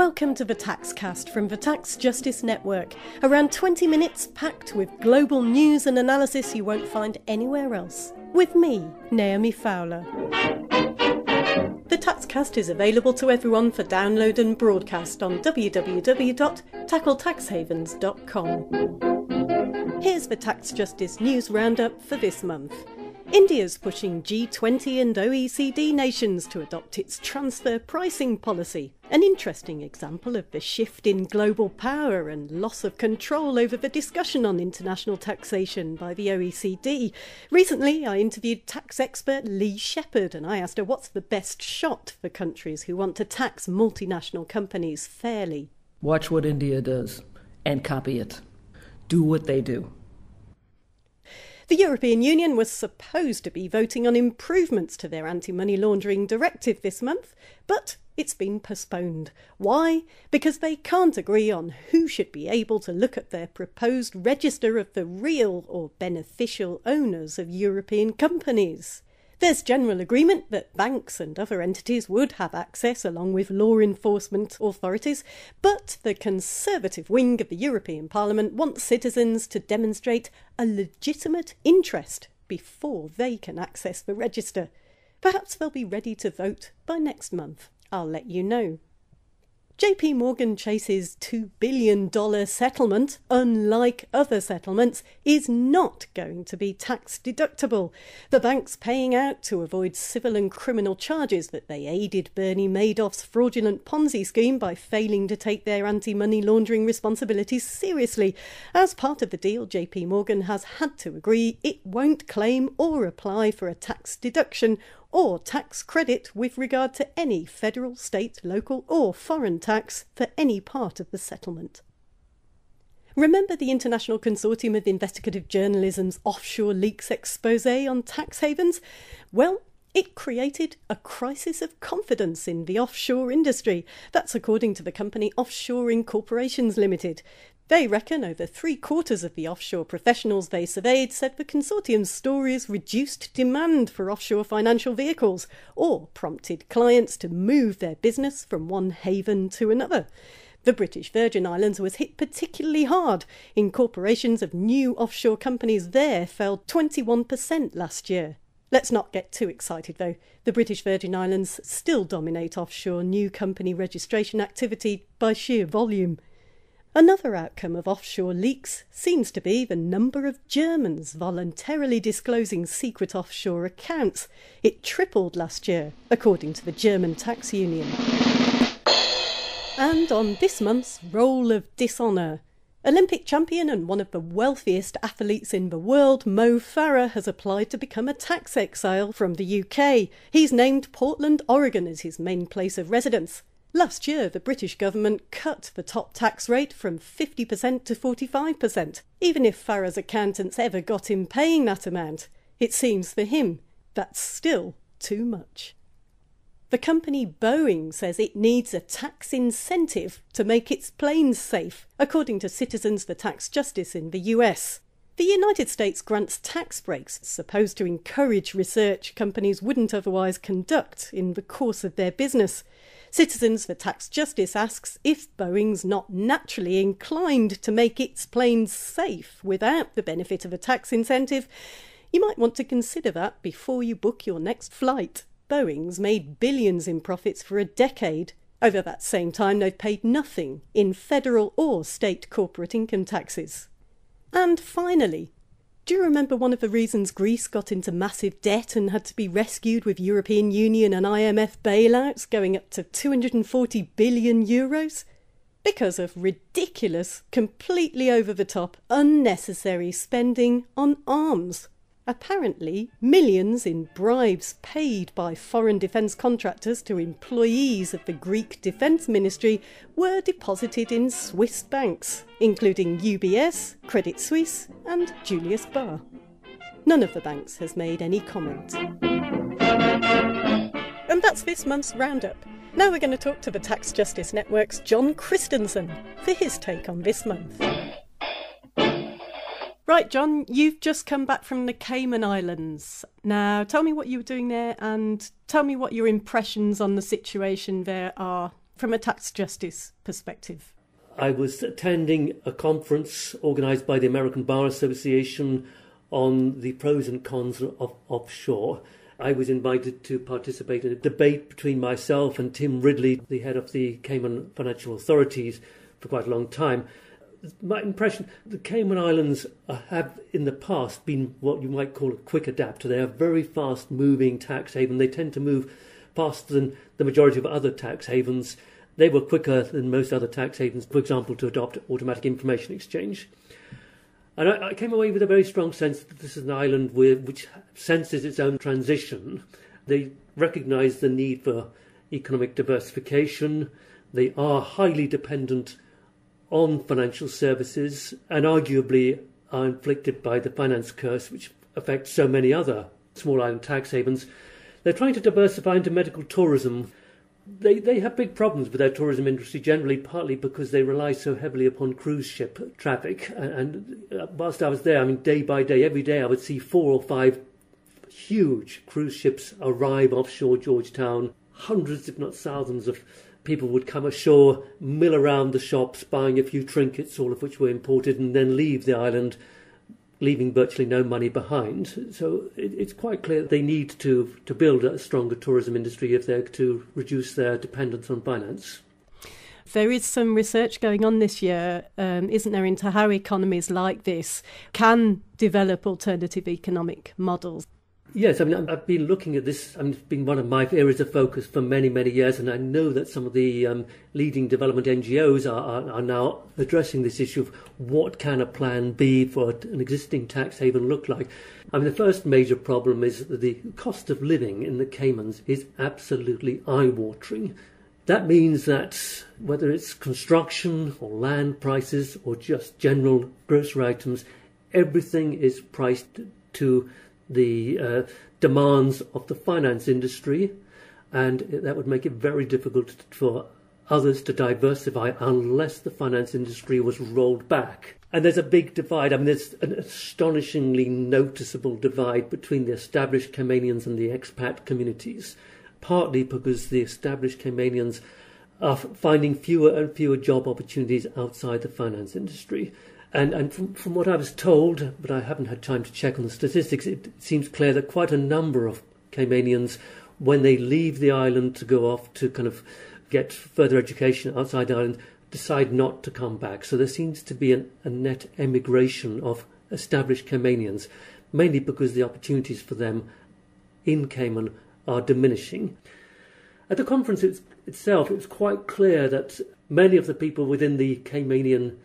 Welcome to the Taxcast from the Tax Justice Network. Around 20 minutes packed with global news and analysis you won't find anywhere else. With me, Naomi Fowler. The Taxcast is available to everyone for download and broadcast on www.tackletaxhavens.com. Here's the Tax Justice News Roundup for this month. India's pushing G20 and OECD nations to adopt its transfer pricing policy, an interesting example of the shift in global power and loss of control over the discussion on international taxation by the OECD. Recently, I interviewed tax expert Sheppard and I asked her what's the best shot for countries who want to tax multinational companies fairly. Watch what India does and copy it. Do what they do. The European Union was supposed to be voting on improvements to their Antimoneylaundering Directive this month, but it's been postponed. Why? Because they can't agree on who should be able to look at their proposed register of the real or beneficial owners of European companies. There's general agreement that banks and other entities would have access along with law enforcement authorities, but the Conservative wing of the European Parliament wants citizens to demonstrate a legitimate interest before they can access the register. Perhaps they'll be ready to vote by next month. I'll let you know. JPMorgan Chase's $2 billion settlement, unlike other settlements, is not going to be tax deductible. The bank's paying out to avoid civil and criminal charges that they aided Bernie Madoff's fraudulent Ponzi scheme by failing to take their anti-money laundering responsibilities seriously. As part of the deal, JPMorgan has had to agree it won't claim or apply for a tax deduction or tax credit with regard to any federal, state, local or foreign tax for any part of the settlement. Remember the International Consortium of Investigative Journalism's Offshore Leaks expose on tax havens? Well, it created a crisis of confidence in the offshore industry. That's according to the company Offshore Incorporations Limited. They reckon over 3/4 of the offshore professionals they surveyed said the consortium's stories reduced demand for offshore financial vehicles or prompted clients to move their business from one haven to another. The British Virgin Islands was hit particularly hard. Incorporations of new offshore companies there fell 21% last year. Let's not get too excited though. The British Virgin Islands still dominate offshore new company registration activity by sheer volume. Another outcome of offshore leaks seems to be the number of Germans voluntarily disclosing secret offshore accounts. It tripled last year, according to the German tax union. And on this month's Roll of Dishonour, Olympic champion and one of the wealthiest athletes in the world, Mo Farah, has applied to become a tax exile from the UK. He's named Portland, Oregon as his main place of residence. Last year, the British government cut the top tax rate from 50% to 45%. Even if Farah's accountants ever got him paying that amount, it seems for him that's still too much. The company Boeing says it needs a tax incentive to make its planes safe, according to Citizens for Tax Justice in the US. The United States grants tax breaks supposed to encourage research companies wouldn't otherwise conduct in the course of their business. Citizens for Tax Justice asks if Boeing's not naturally inclined to make its planes safe without the benefit of a tax incentive. You might want to consider that before you book your next flight. Boeing's made billions in profits for a decade. Over that same time, they've paid nothing in federal or state corporate income taxes. And finally, do you remember one of the reasons Greece got into massive debt and had to be rescued with European Union and IMF bailouts going up to 240 billion euros? Because of ridiculous, completely over-the-top, unnecessary spending on arms. Apparently, millions in bribes paid by foreign defence contractors to employees of the Greek Defence Ministry were deposited in Swiss banks, including UBS, Credit Suisse and Julius Baer. None of the banks has made any comment. And that's this month's roundup. Now we're going to talk to the Tax Justice Network's John Christensen for his take on this month. Right, John, you've just come back from the Cayman Islands. Now, tell me what you were doing there and tell me what your impressions on the situation there are. from a tax justice perspective? I was attending a conference organised by the American Bar Association on the pros and cons of offshore. I was invited to participate in a debate between myself and Tim Ridley, the head of the Cayman Financial Authorities, for quite a long time. My impression, the Cayman Islands have in the past been what you might call a quick adapter. They are a very fast-moving tax haven. They tend to move faster than the majority of other tax havens. They were quicker than most other tax havens, for example, to adopt automatic information exchange. And I came away with a very strong sense that this is an island which senses its own transition. They recognise the need for economic diversification. They are highly dependent on financial services and arguably are inflicted by the finance curse, which affects so many other small island tax havens. They're trying to diversify into medical tourism. They have big problems with their tourism industry generally, partly because they rely so heavily upon cruise ship traffic. And whilst I was there, I mean, day by day, every day I would see 4 or 5 huge cruise ships arrive offshore Georgetown. Hundreds, if not thousands, of people would come ashore, mill around the shops, buying a few trinkets, all of which were imported, and then leave the island, leaving virtually no money behind. So it's quite clear that they need to build a stronger tourism industry if they're to reduce their dependence on finance. There is some research going on this year, isn't there, into how economies like this can develop alternative economic models. Yes, I mean, I've been looking at this. I mean, it's been one of my areas of focus for many, many years, and I know that some of the leading development NGOs are now addressing this issue of what can a plan B for an existing tax haven look like. I mean, the first major problem is that the cost of living in the Caymans is absolutely eye-watering. That means that whether it's construction or land prices or just general grocery items, everything is priced to the demands of the finance industry, and that would make it very difficult for others to diversify unless the finance industry was rolled back. And there's a big divide. I mean, there's an astonishingly noticeable divide between the established Caymanians and the expat communities, partly because the established Caymanians are finding fewer and fewer job opportunities outside the finance industry. And from what I was told, but I haven't had time to check on the statistics, it seems clear that quite a number of Caymanians, when they leave the island to go off to kind of get further education outside the island, decide not to come back. So there seems to be a net emigration of established Caymanians, mainly because the opportunities for them in Cayman are diminishing. At the conference itself, it was quite clear that many of the people within the Caymanian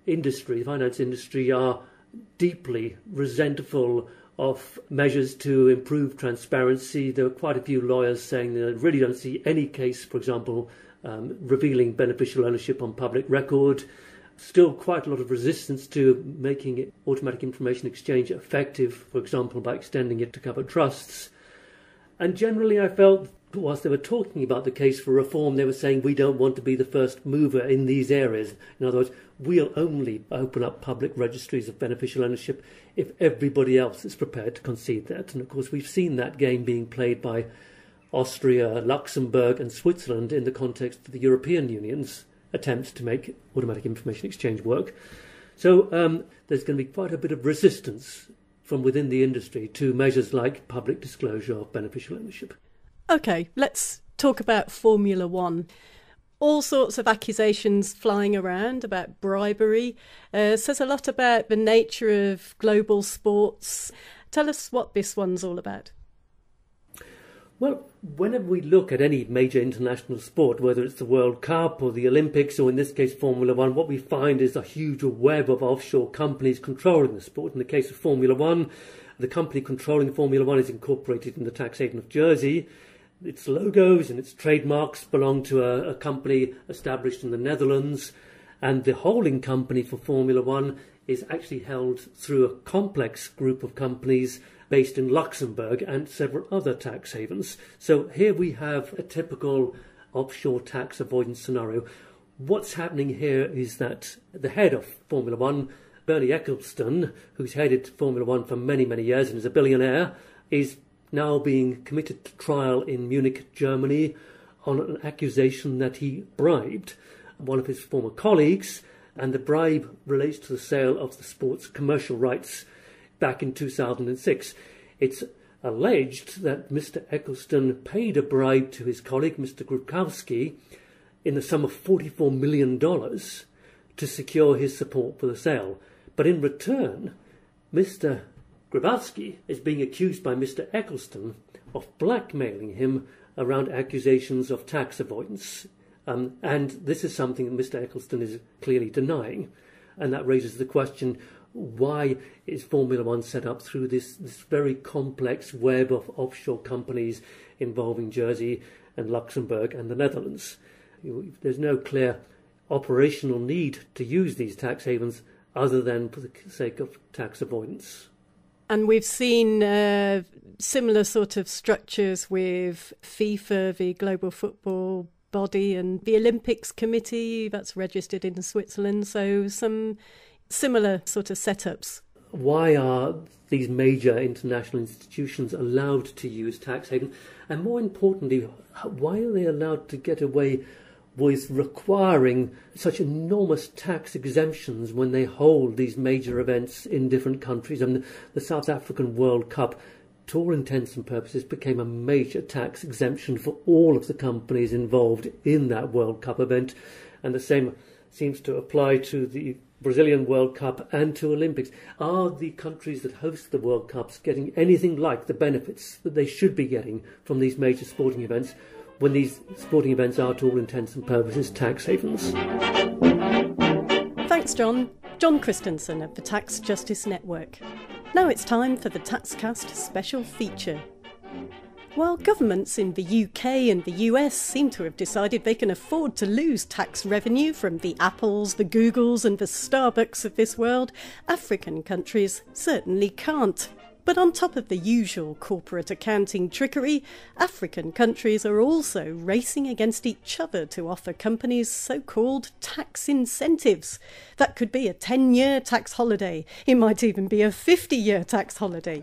industry, the finance industry, are deeply resentful of measures to improve transparency. There were quite a few lawyers saying they really don't see any case, for example, revealing beneficial ownership on public record. Still quite a lot of resistance to making automatic information exchange effective, for example, by extending it to cover trusts. And generally I felt, whilst they were talking about the case for reform, they were saying we don't want to be the first mover in these areas. In other words, we'll only open up public registries of beneficial ownership if everybody else is prepared to concede that. And of course, we've seen that game being played by Austria, Luxembourg and Switzerland in the context of the European Union's attempts to make automatic information exchange work. So there's going to be quite a bit of resistance from within the industry to measures like public disclosure of beneficial ownership. OK, let's talk about Formula One. All sorts of accusations flying around about bribery. Says a lot about the nature of global sports. Tell us what this one's all about. Well, whenever we look at any major international sport, whether it's the World Cup or the Olympics or in this case Formula One, what we find is a huge web of offshore companies controlling the sport. In the case of Formula One, the company controlling Formula One is incorporated in the tax haven of Jersey. Its logos and its trademarks belong to a company established in the Netherlands, and the holding company for Formula One is actually held through a complex group of companies based in Luxembourg and several other tax havens. So here we have a typical offshore tax avoidance scenario. What's happening here is that the head of Formula One, Bernie Ecclestone, who's headed Formula One for many, many years and is a billionaire, is now being committed to trial in Munich, Germany, on an accusation that he bribed one of his former colleagues, and the bribe relates to the sale of the sport's commercial rights back in 2006. It's alleged that Mr. Eccleston paid a bribe to his colleague, Mr. Grabowski, in the sum of $44 million to secure his support for the sale. But in return, Mr. Grabowski is being accused by Mr. Eccleston of blackmailing him around accusations of tax avoidance. And this is something that Mr. Eccleston is clearly denying. And that raises the question, why is Formula One set up through this very complex web of offshore companies involving Jersey and Luxembourg and the Netherlands? There's no clear operational need to use these tax havens other than for the sake of tax avoidance. And we've seen similar sort of structures with FIFA, the global football body, and the Olympics Committee that's registered in Switzerland. So some similar sort of setups. Why are these major international institutions allowed to use tax havens? And more importantly, why are they allowed to get away with requiring such enormous tax exemptions when they hold these major events in different countries? I mean, the South African World Cup, to all intents and purposes, became a major tax exemption for all of the companies involved in that World Cup event. And the same seems to apply to the Brazilian World Cup and to Olympics. Are the countries that host the World Cups getting anything like the benefits that they should be getting from these major sporting events, when these sporting events are, to all intents and purposes, tax havens? Thanks, John. John Christensen of the Tax Justice Network. Now it's time for the Taxcast special feature. While governments in the UK and the US seem to have decided they can afford to lose tax revenue from the Apples, the Googles and the Starbucks of this world, African countries certainly can't. But on top of the usual corporate accounting trickery, African countries are also racing against each other to offer companies so-called tax incentives. That could be a 10-year tax holiday. It might even be a 50-year tax holiday.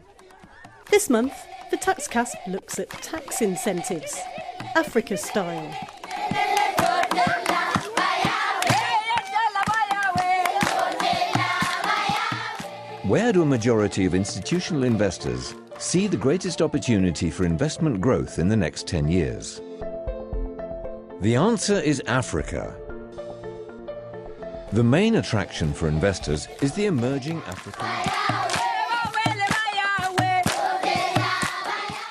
This month, the Taxcast looks at tax incentives, Africa style. Where do a majority of institutional investors see the greatest opportunity for investment growth in the next 10 years? The answer is Africa. The main attraction for investors is the emerging African...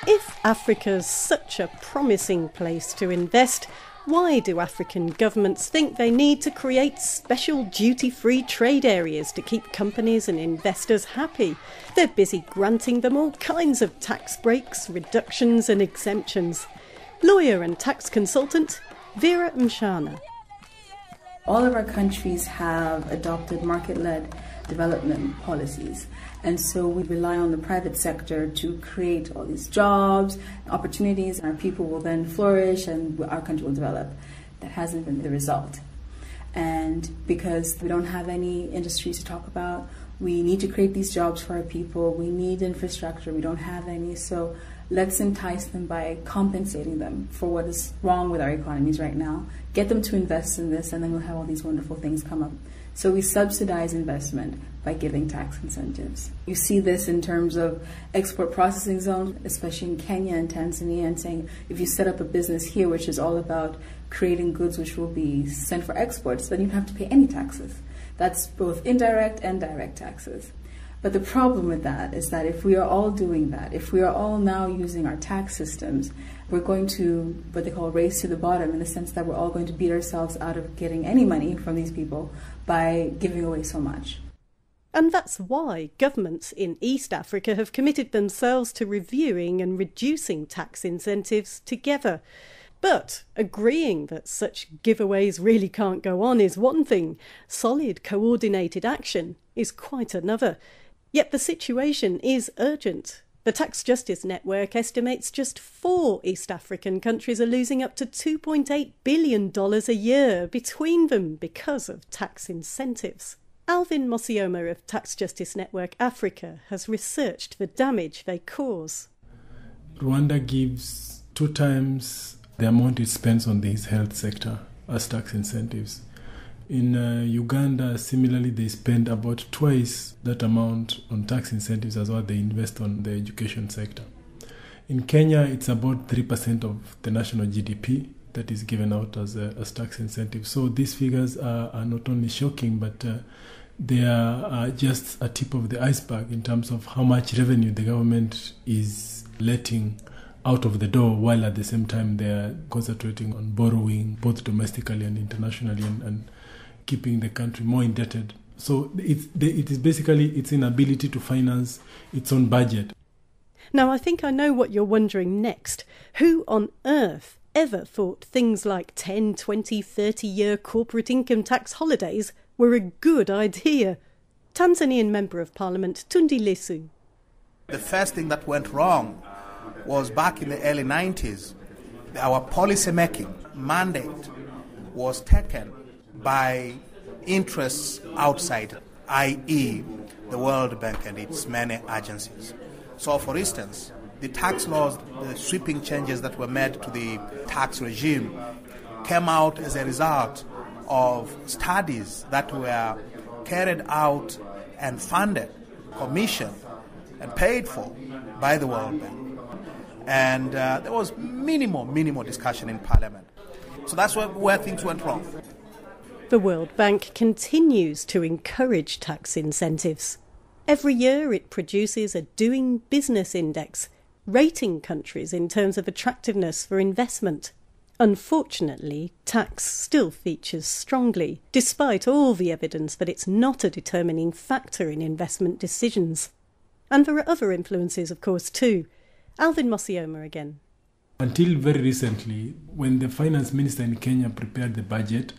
If Africa's such a promising place to invest, why do African governments think they need to create special duty-free trade areas to keep companies and investors happy? They're busy granting them all kinds of tax breaks, reductions and exemptions. Lawyer and tax consultant Vera Mshana. All of our countries have adopted market-led development policies. And so we rely on the private sector to create all these jobs, opportunities, and our people will then flourish and our country will develop. That hasn't been the result. And because we don't have any industries to talk about, we need to create these jobs for our people, we need infrastructure, we don't have any, so let's entice them by compensating them for what is wrong with our economies right now, get them to invest in this, and then we'll have all these wonderful things come up. So we subsidize investment by giving tax incentives. You see this in terms of export processing zones, especially in Kenya and Tanzania, and saying if you set up a business here which is all about creating goods which will be sent for exports, then you don't have to pay any taxes. That's both indirect and direct taxes. But the problem with that is that if we are all doing that, if we are all now using our tax systems, we're going to what they call race to the bottom, in the sense that we're all going to beat ourselves out of getting any money from these people by giving away so much. And that's why governments in East Africa have committed themselves to reviewing and reducing tax incentives together. But agreeing that such giveaways really can't go on is one thing. Solid, coordinated action is quite another. Yet the situation is urgent. The Tax Justice Network estimates just 4 East African countries are losing up to $2.8 billion a year between them because of tax incentives. Alvin Mosioma of Tax Justice Network Africa has researched the damage they cause. Rwanda gives 2 times the amount it spends on the health sector as tax incentives. In Uganda, similarly, they spend about twice that amount on tax incentives as what they invest on the education sector. In Kenya, it's about 3% of the national GDP that is given out as tax incentives. So these figures are not only shocking, but they are just a tip of the iceberg in terms of how much revenue the government is letting out of the door, while at the same time they are concentrating on borrowing both domestically and internationally and keeping the country more indebted. So it is basically its inability to finance its own budget. Now, I think I know what you're wondering next. Who on earth ever thought things like 10, 20, 30-year corporate income tax holidays were a good idea? Tanzanian Member of Parliament Tundu Lissu. The first thing that went wrong was back in the early 90s. Our policy-making mandate was taken by interests outside, i.e. the World Bank and its many agencies. So, for instance, the tax laws, the sweeping changes that were made to the tax regime came out as a result of studies that were carried out and funded, commissioned, and paid for by the World Bank. And there was minimal discussion in Parliament. So that's where things went wrong. The World Bank continues to encourage tax incentives. Every year it produces a Doing Business Index, rating countries in terms of attractiveness for investment. Unfortunately, tax still features strongly, despite all the evidence that it's not a determining factor in investment decisions. And there are other influences, of course, too. Alvin Mosioma again. Until very recently, when the finance minister in Kenya prepared the budget,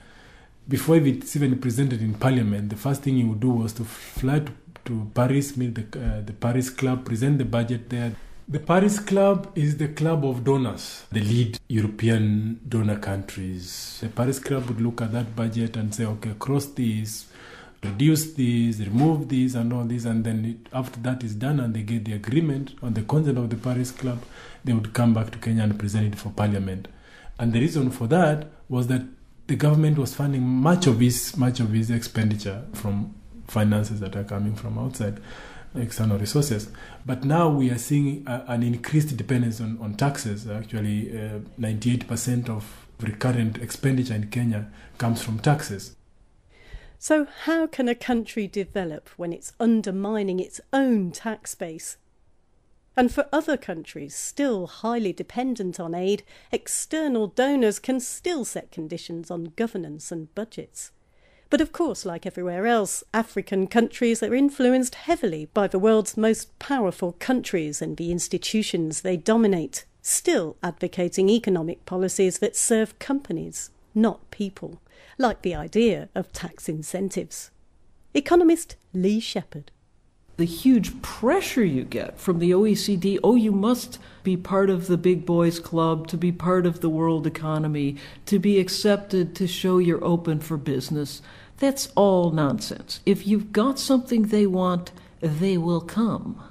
before it's even presented in Parliament, the first thing he would do was to fly to Paris, meet the Paris Club, present the budget there. The Paris Club is the club of donors, the lead European donor countries. The Paris Club would look at that budget and say, okay, cross this, reduce this, remove this and all this, and then after that is done and they get the agreement on the content of the Paris Club, they would come back to Kenya and present it for Parliament. And the reason for that was that the government was funding much of his expenditure from finances that are coming from outside, external resources. But now we are seeing an increased dependence on taxes. Actually, 98% of recurrent expenditure in Kenya comes from taxes. So how can a country develop when it's undermining its own tax base? And for other countries still highly dependent on aid, external donors can still set conditions on governance and budgets. But of course, like everywhere else, African countries are influenced heavily by the world's most powerful countries and the institutions they dominate, still advocating economic policies that serve companies, not people, like the idea of tax incentives. Economist Lee Sheppard. The huge pressure you get from the OECD, you must be part of the big boys club, to be part of the world economy, to be accepted, to show you're open for business. That's all nonsense. If you've got something they want, they will come.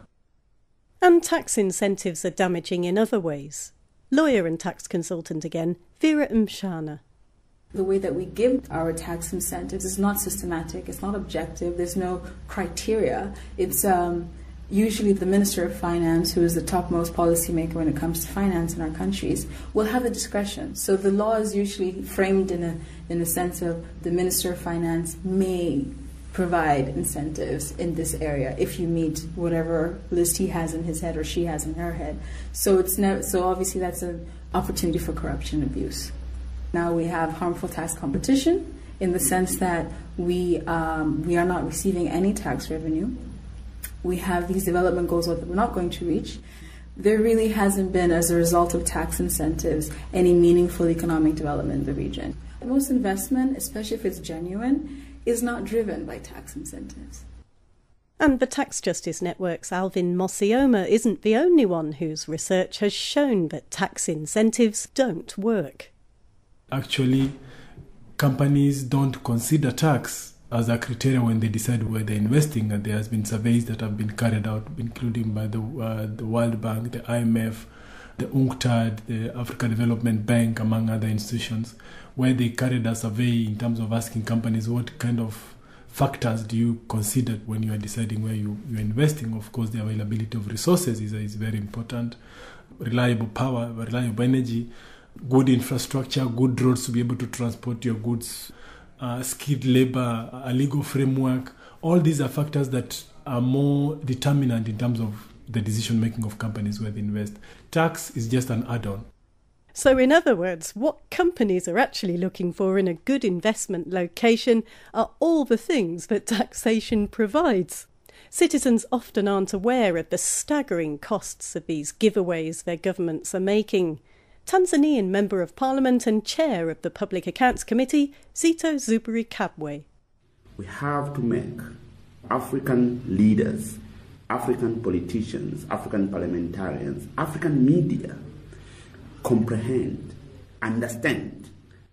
And tax incentives are damaging in other ways. Lawyer and tax consultant again, Vera Mshana. The way that we give our tax incentives is not systematic, it's not objective, there's no criteria. It's usually the Minister of Finance, who is the topmost policymaker when it comes to finance in our countries, will have the discretion. So the law is usually framed in a sense of the Minister of Finance may provide incentives in this area if you meet whatever list he has in his head or she has in her head. So obviously that's an opportunity for corruption and abuse. Now we have harmful tax competition in the sense that we are not receiving any tax revenue. We have these development goals that we're not going to reach. There really hasn't been, as a result of tax incentives, any meaningful economic development in the region. Most investment, especially if it's genuine, is not driven by tax incentives. And the Tax Justice Network's Alvin Mosioma isn't the only one whose research has shown that tax incentives don't work. Actually, companies don't consider tax as a criteria when they decide where they're investing, and there has been surveys that have been carried out, including by the World Bank, the IMF, the UNCTAD, the Africa Development Bank, among other institutions, where they carried a survey in terms of asking companies what kind of factors do you consider when you are deciding where you're investing. Of course, the availability of resources is very important. Reliable power, reliable energy, good infrastructure, good roads to be able to transport your goods, skilled labor, a legal framework. All these are factors that are more determinant in terms of the decision-making of companies where they invest. Tax is just an add-on. So in other words, what companies are actually looking for in a good investment location are all the things that taxation provides. Citizens often aren't aware of the staggering costs of these giveaways their governments are making. Tanzanian Member of Parliament and Chair of the Public Accounts Committee, Zitto Zuberi Kabwe. We have to make African leaders, African politicians, African parliamentarians, African media comprehend, understand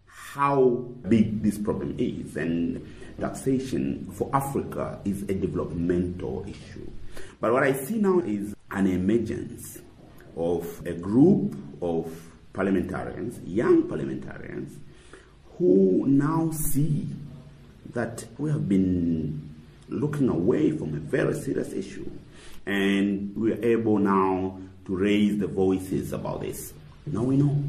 how big this problem is. And taxation for Africa is a developmental issue. But what I see now is an emergence of a group of parliamentarians, young parliamentarians, who now see that we have been looking away from a very serious issue, and we are able now to raise the voices about this. Now we know.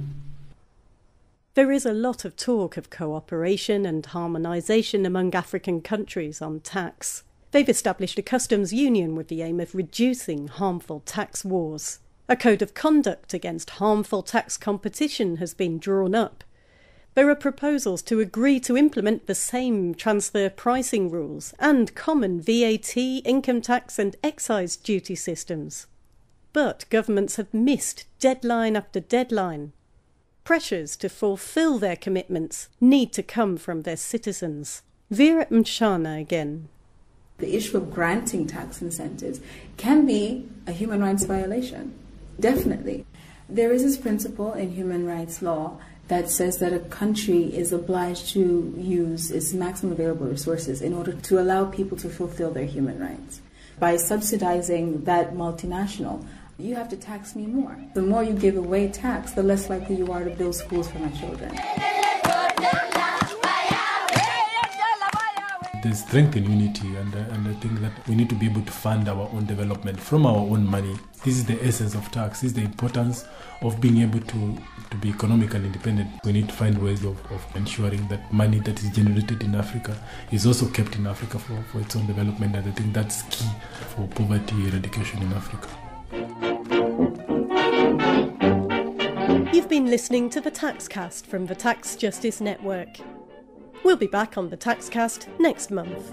There is a lot of talk of cooperation and harmonisation among African countries on tax. They've established a customs union with the aim of reducing harmful tax wars. A code of conduct against harmful tax competition has been drawn up. There are proposals to agree to implement the same transfer pricing rules and common VAT, income tax and excise duty systems. But governments have missed deadline after deadline. Pressures to fulfil their commitments need to come from their citizens. Vera Mshana again. The issue of granting tax incentives can be a human rights violation. Definitely. There is this principle in human rights law that says that a country is obliged to use its maximum available resources in order to allow people to fulfill their human rights. By subsidizing that multinational, you have to tax me more. The more you give away tax, the less likely you are to build schools for my children. There's strength in unity, and I think that we need to be able to fund our own development from our own money. This is the essence of tax. This is the importance of being able to be economically independent. We need to find ways of ensuring that money that is generated in Africa is also kept in Africa for its own development, and I think that's key for poverty eradication in Africa. You've been listening to the Taxcast from the Tax Justice Network. We'll be back on the Taxcast next month.